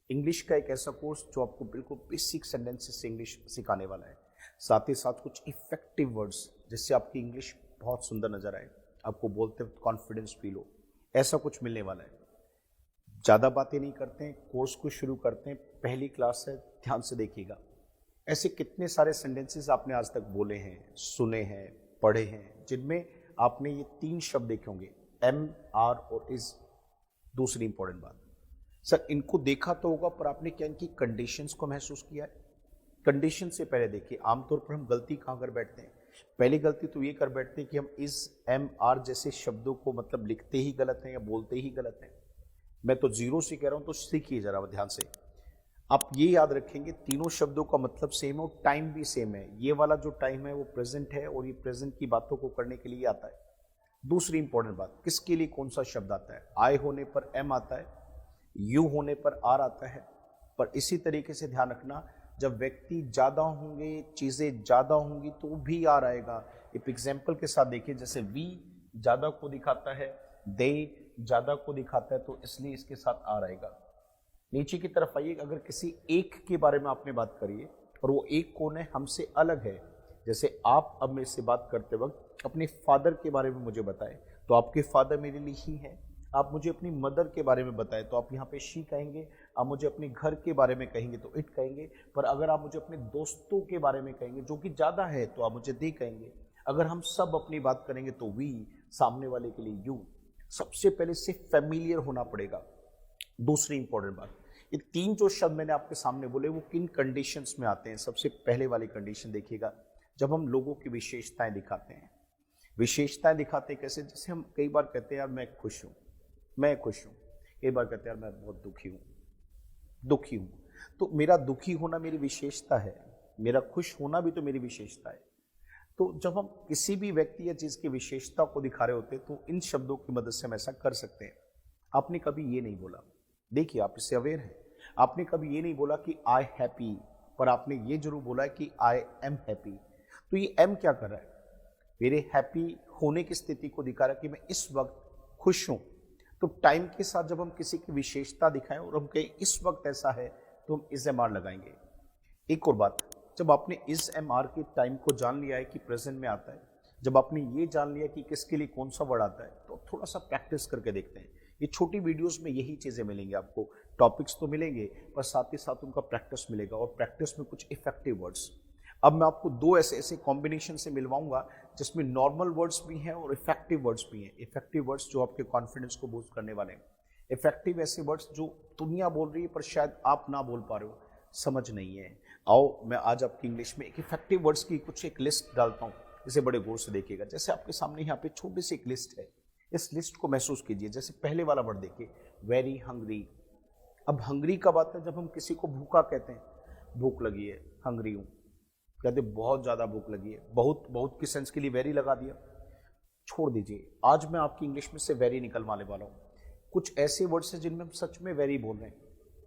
English का एक ऐसा कोर्स जो आपको बिल्कुल बेसिक सेंटेंसेस से इंग्लिश सिखाने वाला है, साथ ही साथ कुछ इफेक्टिव वर्ड्स जिससे आपकी इंग्लिश बहुत सुंदर नजर आए, आपको बोलते वक्त कॉन्फिडेंस फील हो, ऐसा कुछ मिलने वाला है। ज़्यादा बातें नहीं करते हैं, कोर्स को शुरू करते हैं। पहली क्लास है, ध्यान से देखिएगा। ऐसे कितने सारे सेंटेंसेस आपने आज तक बोले हैं, सुने हैं, पढ़े हैं, जिनमें आपने ये 3 शब्द देखे होंगे, एम, आर और इज। दूसरी इंपॉर्टेंट बात, सर इनको देखा तो होगा पर आपने क्या इनकी कंडीशंस को महसूस किया है? कंडीशन से पहले देखिए, आमतौर पर हम गलती कहाँ कर बैठते हैं? पहली गलती तो ये कर बैठते हैं कि हम इज, एम, आर जैसे शब्दों को मतलब लिखते ही गलत हैं या बोलते ही गलत हैं। मैं तो जीरो से कह रहा हूं, तो सीखिए जरा ध्यान से। आप ये याद रखेंगे, तीनों शब्दों का मतलब सेम है और टाइम भी सेम है। ये वाला जो टाइम है वो प्रेजेंट है और ये प्रेजेंट की बातों को करने के लिए आता है। दूसरी इंपॉर्टेंट बात, किसके लिए कौन सा शब्द आता है? आई होने पर एम आता है, यू होने पर आर आता है। पर इसी तरीके से ध्यान रखना, जब व्यक्ति ज्यादा होंगे, चीजें ज्यादा होंगी तो भी आर आएगा। एक एग्जाम्पल के साथ देखिए, जैसे वी ज्यादा को दिखाता है, दे ज्यादा को दिखाता है, तो इसलिए इसके साथ आर आएगा। नीचे की तरफ आइए, अगर किसी एक के बारे में आपने बात करी है और वो एक कौन है, हमसे अलग है। जैसे आप अब मेरे से बात करते वक्त अपने फादर के बारे में मुझे बताएं, तो आपके फादर मेरे लिए ही है। आप मुझे अपनी मदर के बारे में बताएं तो आप यहाँ पे शी कहेंगे। आप मुझे अपने घर के बारे में कहेंगे तो इट कहेंगे। पर अगर आप मुझे अपने दोस्तों के बारे में कहेंगे जो कि ज़्यादा है, तो आप मुझे दे कहेंगे। अगर हम सब अपनी बात करेंगे तो वी, सामने वाले के लिए यू। सबसे पहले से फेमिलियर होना पड़ेगा। दूसरी इंपॉर्टेंट बात, ये 3 जो शब्द मैंने आपके सामने बोले वो किन कंडीशंस में आते हैं? सबसे पहले वाली कंडीशन देखिएगा, जब हम लोगों की विशेषताएं दिखाते हैं। विशेषताएं दिखाते हैं कैसे? जैसे हम कई बार कहते हैं यार मैं खुश हूं, मैं खुश हूं। कई बार कहते हैं यार मैं बहुत दुखी हूं, दुखी हूं। तो मेरा दुखी होना मेरी विशेषता है, मेरा खुश होना भी तो मेरी विशेषता है। तो जब हम किसी भी व्यक्ति या चीज की विशेषता को दिखा रहे होते हैं तो इन शब्दों की मदद से हम ऐसा कर सकते हैं। आपने कभी ये नहीं बोला, देखिए आप इससे अवेयर हैं, आपने कभी ये नहीं बोला कि आई हैप्पी, पर आपने ये जरूर बोला है कि आई एम हैप्पी। तो ये एम क्या कर रहा है? मेरे हैप्पी होने की स्थिति को दिखा रहा है कि मैं इस वक्त खुश हूं। तो टाइम के साथ जब हम किसी की विशेषता दिखाएं और हम कहें इस वक्त ऐसा है, तो हम इज एम आर लगाएंगे। एक और बात, जब आपने इस एम आर के टाइम को जान लिया है कि प्रेजेंट में आता है, जब आपने ये जान लिया कि किसके लिए कौन सा वर्ड आता है, तो थोड़ा सा प्रैक्टिस करके देखते हैं। ये छोटी वीडियोस में यही चीजें मिलेंगी आपको। टॉपिक्स तो मिलेंगे पर साथ ही साथ उनका प्रैक्टिस मिलेगा, और प्रैक्टिस में कुछ इफेक्टिव वर्ड्स। अब मैं आपको 2 ऐसे ऐसे कॉम्बिनेशन से मिलवाऊंगा जिसमें नॉर्मल वर्ड्स भी हैं और इफेक्टिव वर्ड्स भी हैं। इफेक्टिव वर्ड्स जो आपके कॉन्फिडेंस को बूस्ट करने वाले हैं। इफेक्टिव ऐसे वर्ड्स जो दुनिया बोल रही है पर शायद आप ना बोल पा रहे हो, समझ नहीं है। आओ मैं आज आपकी इंग्लिश में एक इफेक्टिव वर्ड्स की कुछ एक लिस्ट डालता हूँ, इसे बड़े गौर से देखिएगा। जैसे आपके सामने यहाँ पे छोटी सी एक लिस्ट है, इस लिस्ट को महसूस कीजिए। जैसे पहले वाला वर्ड देखिए, वेरी हंग्री। अब हंग्री कब आता है? जब हम किसी को भूखा कहते हैं, भूख लगी है, हंग्री हूं। कहते बहुत ज्यादा भूख लगी है, बहुत बहुत की सेंस के लिए वेरी लगा दिया। छोड़ दीजिए, आज मैं आपकी इंग्लिश में से वेरी निकलवाने वाला हूं। कुछ ऐसे वर्ड्स हैं जिनमें हम सच में वेरी बोल रहे हैं,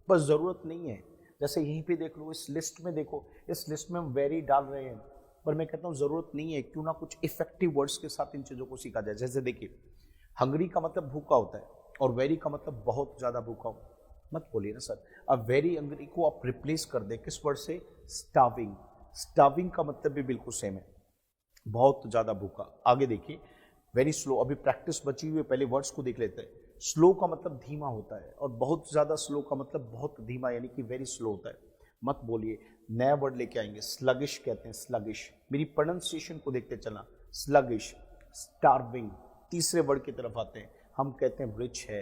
बस जरूरत नहीं है। जैसे यहीं पे देख लो, इस लिस्ट में देखो, इस लिस्ट में हम वेरी डाल रहे हैं, पर मैं कहता हूं जरूरत नहीं है। क्यों ना कुछ इफेक्टिव वर्ड्स के साथ इन चीजों को सीखा जाए। जैसे देखिए, हंग्री का मतलब भूखा होता है और वेरी का मतलब बहुत ज्यादा भूखा हो। मत बोलिए ना सर। अब वेरी हंग्री को आप रिप्लेस कर दे किस वर्ड से? स्टार्विंग। स्टार्विंग का मतलब भी बिल्कुल सेम है, बहुत ज्यादा भूखा। आगे देखिए, वेरी स्लो। अभी प्रैक्टिस बची हुई है, पहले वर्ड्स को देख लेते हैं। स्लो का मतलब धीमा होता है और बहुत ज्यादा स्लो का मतलब बहुत धीमा, यानी कि वेरी स्लो होता है। मत बोलिए। नया वर्ड लेके आएंगे, स्लगिश कहते हैं, स्लगिश। मेरी प्रोनाउंसिएशन को देखते चलना, स्लगिश, स्टार्विंग। तीसरे वर्ड की तरफ आते हैं, हम कहते हैं रिच है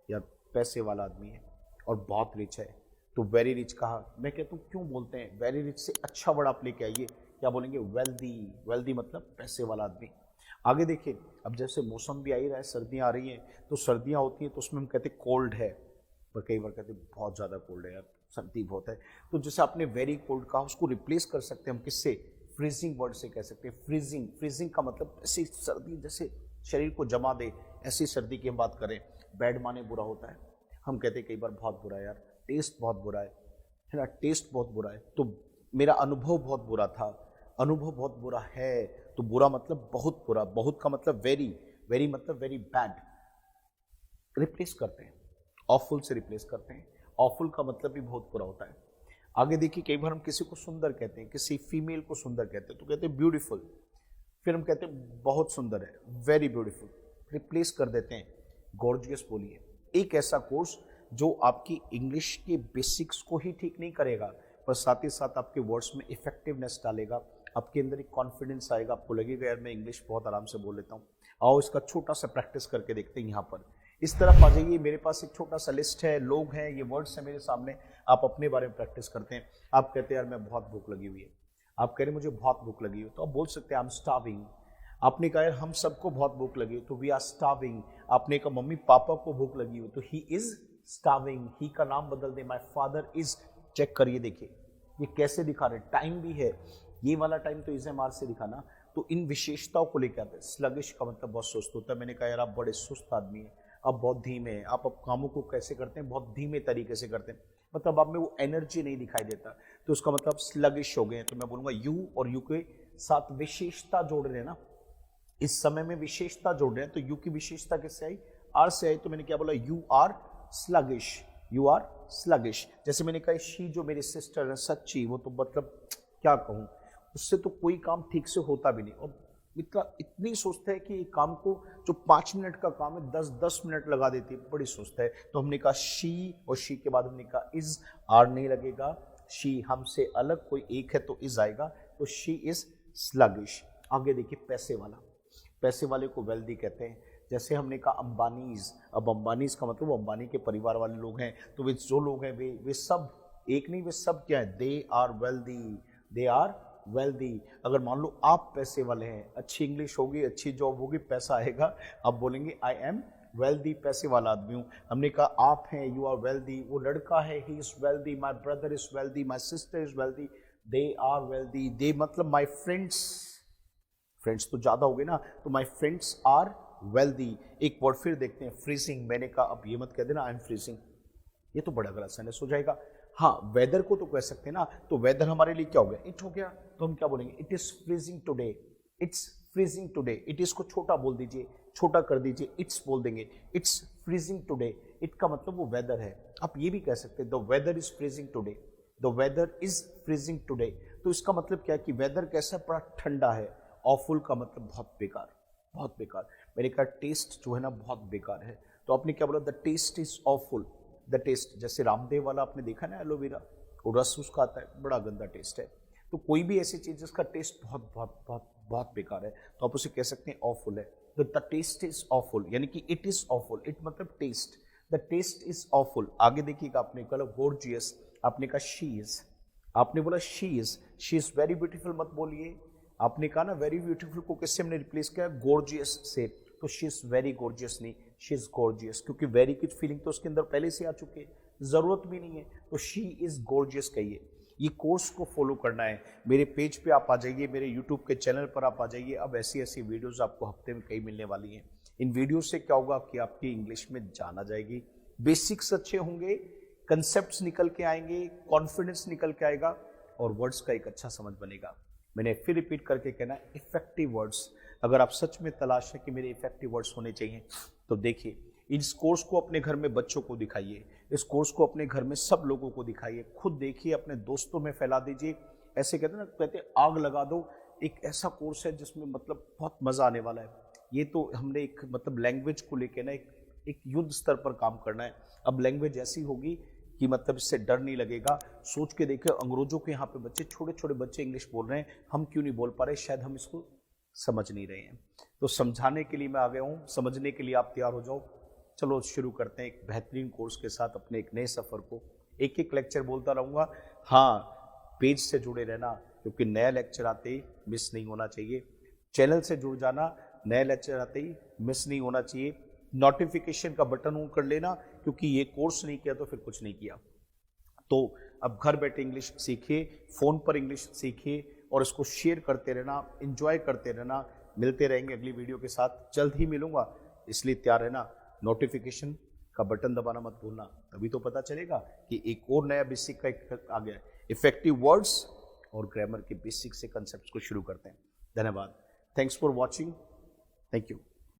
या पैसे वाला आदमी है और बहुत रिच है। तो वेरी रिच कहा, मैं कहता हूँ क्यों बोलते हैं? वेरी रिच से अच्छा वर्ड आप लेके आइए, क्या बोलेंगे? वेल्दी। वेल्दी मतलब पैसे वाला आदमी। आगे देखिए, अब जैसे मौसम भी आ ही रहा है, सर्दियाँ आ रही हैं, तो सर्दियाँ होती हैं तो उसमें हम कहते हैं कोल्ड है, पर कई बार कहते हैं बहुत ज़्यादा कोल्ड है यार, सर्दी बहुत है। तो जैसे आपने वेरी कोल्ड कहा, उसको रिप्लेस कर सकते हैं हम किससे? फ्रीजिंग वर्ड से कह सकते हैं, फ्रीजिंग। फ्रीजिंग का मतलब ऐसी सर्दी जैसे शरीर को जमा दे, ऐसी सर्दी की हम बात करें। बैड माने बुरा होता है, हम कहते हैं कई बार बहुत बुरा है यार, टेस्ट बहुत बुरा है ना, टेस्ट बहुत बुरा है। तो मेरा अनुभव बहुत बुरा था, अनुभव बहुत बुरा है। तो बुरा मतलब बहुत बुरा, बहुत का मतलब वेरी, वेरी मतलब वेरी बैड। रिप्लेस करते हैं, ऑफुल से रिप्लेस करते हैं। ऑफुल का मतलब भी बहुत बुरा होता है। आगे देखिए, कई बार हम किसी को सुंदर कहते हैं, किसी फीमेल को सुंदर कहते हैं, तो कहते हैं ब्यूटीफुल। फिर हम कहते हैं बहुत सुंदर है, वेरी ब्यूटीफुल। रिप्लेस कर देते हैं गॉर्जियस बोलिए। एक ऐसा कोर्स जो आपकी इंग्लिश के बेसिक्स को ही ठीक नहीं करेगा, पर साथ ही साथ आपके वर्ड्स में इफेक्टिवनेस डालेगा, आपके अंदर एक कॉन्फिडेंस आएगा, आपको लगेगा यार मैं इंग्लिश बहुत आराम से बोल लेता हूँ। आओ इसका छोटा सा प्रैक्टिस करके देखते हैं। यहाँ पर इस तरफ आ जाइए, मेरे पास एक छोटा सा लिस्ट है, लोग हैं, ये वर्ड्स हैं मेरे सामने। आप अपने बारे में प्रैक्टिस करते हैं। आप कहते हैं यार मैं बहुत भूख लगी हुई है, आप कह रहे हैं मुझे बहुत भूख लगी हुई, तो आप बोल सकते हैं आई एम स्टार्विंग। आपने कहा यार हम सबको बहुत भूख लगी है, तो वी आर स्टार्विंग। आपने कहा मम्मी पापा को भूख लगी हुई, तो ही इज स्टार्विंग। ही का नाम बदल दे, माय फादर इज। चेक करिए, देखिए ये कैसे दिखा रहे, टाइम भी है, ये वाला टाइम तो इज एम आर से दिखाना। तो इन विशेषताओं को लेकर आते हैं। स्लगिश का मतलब बहुत सुस्त होता है। मैंने कहा यार आप बड़े सुस्त आदमी हैं, आप बहुत धीमे हैं, आप कामों को कैसे करते हैं, बहुत धीमे तरीके से करते हैं, मतलब आप में वो एनर्जी नहीं दिखाई देता, तो उसका मतलब स्लगिश हो गए हैं। तो मैं बोलूंगा यू, और यू के साथ विशेषता जोड़ रहे हैं ना, इस समय में विशेषता जोड़ रहे हैं, तो यू की विशेषता किससे आई, आर से आई। तो मैंने क्या बोला, you are sluggish, you are sluggish. जैसे मैंने कहा शी जो मेरी सिस्टर है सच्ची, वो तो मतलब क्या कहूँ, उससे तो कोई काम ठीक से होता भी नहीं, और इतनी सोचता है कि काम को जो 5 मिनट का काम है 10-10 मिनट लगा देती है, बड़ी सोचता है। तो हमने कहा शी, और शी के बाद हमने कहा इज, आर नहीं लगेगा, शी हमसे अलग कोई एक है तो इज आएगा, तो शी इज स्लगिश। आगे देखिए पैसे वाला, पैसे वाले को वेल्दी कहते हैं। जैसे हमने कहा अंबानीज, अब अंबानीज का मतलब वो अंबानी के परिवार वाले लोग हैं, तो वे जो लोग हैं वे सब एक नहीं, वे सब क्या है, they are wealthy, they are wealthy. अगर मान लो आप पैसे वाले हैं, अच्छी इंग्लिश होगी, अच्छी जॉब होगी, पैसा आएगा, आप बोलेंगे आई एम वेल्दी, पैसे वाला आदमी हूँ। हमने कहा आप हैं, यू आर वेल्दी, वो लड़का है, he is wealthy, my brother is wealthy, my sister is wealthy, they are wealthy. They मतलब माई फ्रेंड्स, फ्रेंड्स तो ज्यादा हो गए ना, तो माई फ्रेंड्स आर वेल्दी। एक वर्ड फिर देखते हैं, फ्रीजिंग। मैंने कहा अब ये मत कह देना आई एम फ्रीजिंग, ये तो बड़ा गलत सेंटेंस हो जाएगा। हाँ, वेदर को तो कह सकते हैं ना, तो वेदर हमारे लिए क्या हो गया, इट हो गया, तो हम क्या बोलेंगे, it is freezing today, it's freezing today. It is को छोटा बोल दीजिए, छोटा कर दीजिए, इट्स बोल देंगे, इट्स फ्रीजिंग टुडे। इट का मतलब वो वेदर है। आप ये भी कह सकते हैं the weather is freezing today, the weather is freezing today. तो इसका मतलब क्या है कि वेदर कैसा, बड़ा ठंडा है। ऑफुल का मतलब बहुत बेकार, बहुत बेकार। मैंने कहा टेस्ट जो है ना बहुत बेकार है, तो आपने क्या बोला, the taste is awful. The taste, जैसे रामदेव वाला आपने देखा ना एलोवेरा, वो रस उसका आता है, बड़ा गंदा टेस्ट है। तो कोई भी ऐसी चीज जिसका टेस्ट बहुत बहुत बहुत बहुत बेकार है, तो आप उसे कह सकते हैं ऑफुल है। तो द टेस्ट इज ऑफुल, यानी कि इट इज ऑफुल, इट मतलब taste, the taste is awful. आगे देखिएगा, आपने कहा गॉर्जियस, आपने कहा शी इज, आपने बोला शी इज वेरी ब्यूटीफुल मत बोलिए। आपने कहा ना वेरी ब्यूटीफुल को किससे हमने रिप्लेस किया, गॉर्जियस से, तो शी इज वेरी गॉर्जियस नहीं, शी इज गॉर्जियस, क्योंकि वेरी की फीलिंग तो उसके अंदर पहले से आ चुकी है, जरूरत भी नहीं है, तो शी इज गॉर्जियस कहिए। ये कोर्स को फॉलो करना है, मेरे पेज पे आप आ जाइए, मेरे यूट्यूब के चैनल पर आप आ जाइए। अब ऐसी ऐसी वीडियोस आपको हफ्ते में कई मिलने वाली हैं। इन वीडियो से क्या होगा कि आपकी इंग्लिश में जान आ जाएगी, बेसिक्स अच्छे होंगे, कंसेप्ट निकल के आएंगे, कॉन्फिडेंस निकल के आएगा, और वर्ड्स का एक अच्छा समझ बनेगा। मैंने फिर रिपीट करके कहना, इफेक्टिव वर्ड्स। अगर आप सच में तलाश है कि मेरे इफेक्टिव वर्ड्स होने चाहिए, तो देखिए इस कोर्स को अपने घर में बच्चों को दिखाइए, इस कोर्स को अपने घर में सब लोगों को दिखाइए, खुद देखिए, अपने दोस्तों में फैला दीजिए। ऐसे कहते हैं ना, कहते आग लगा दो। एक ऐसा कोर्स है जिसमें मतलब बहुत मजा आने वाला है। ये तो हमने एक मतलब लैंग्वेज को लेकर ना एक युद्ध स्तर पर काम करना है। अब लैंग्वेज ऐसी होगी कि मतलब इससे डर नहीं लगेगा। सोच के देखिए, अंग्रेजों के यहाँ पे बच्चे, छोटे छोटे बच्चे इंग्लिश बोल रहे हैं, हम क्यों नहीं बोल पा रहे, शायद हम इसको समझ नहीं रहे हैं। तो समझाने के लिए मैं आ गया हूँ, समझने के लिए आप तैयार हो जाओ। चलो शुरू करते हैं एक बेहतरीन कोर्स के साथ अपने एक नए सफर को। एक एक लेक्चर बोलता रहूंगा। हाँ, पेज से जुड़े रहना, क्योंकि नया लेक्चर आते ही मिस नहीं होना चाहिए। चैनल से जुड़ जाना, नया लेक्चर आते ही मिस नहीं होना चाहिए। नोटिफिकेशन का बटन ऑन कर लेना, क्योंकि ये कोर्स नहीं किया तो फिर कुछ नहीं किया। तो अब घर बैठे इंग्लिश सीखिए, फोन पर इंग्लिश सीखिए, और इसको शेयर करते रहना, एंजॉय करते रहना। मिलते रहेंगे अगली वीडियो के साथ, जल्द ही मिलूंगा, इसलिए तैयार रहना। नोटिफिकेशन का बटन दबाना मत भूलना, तभी तो पता चलेगा कि एक और नया बेसिक का एक आ गया है। इफेक्टिव वर्ड्स और ग्रामर के बेसिक से कंसेप्ट को शुरू करते हैं। धन्यवाद। Thanks for watching. Thank you.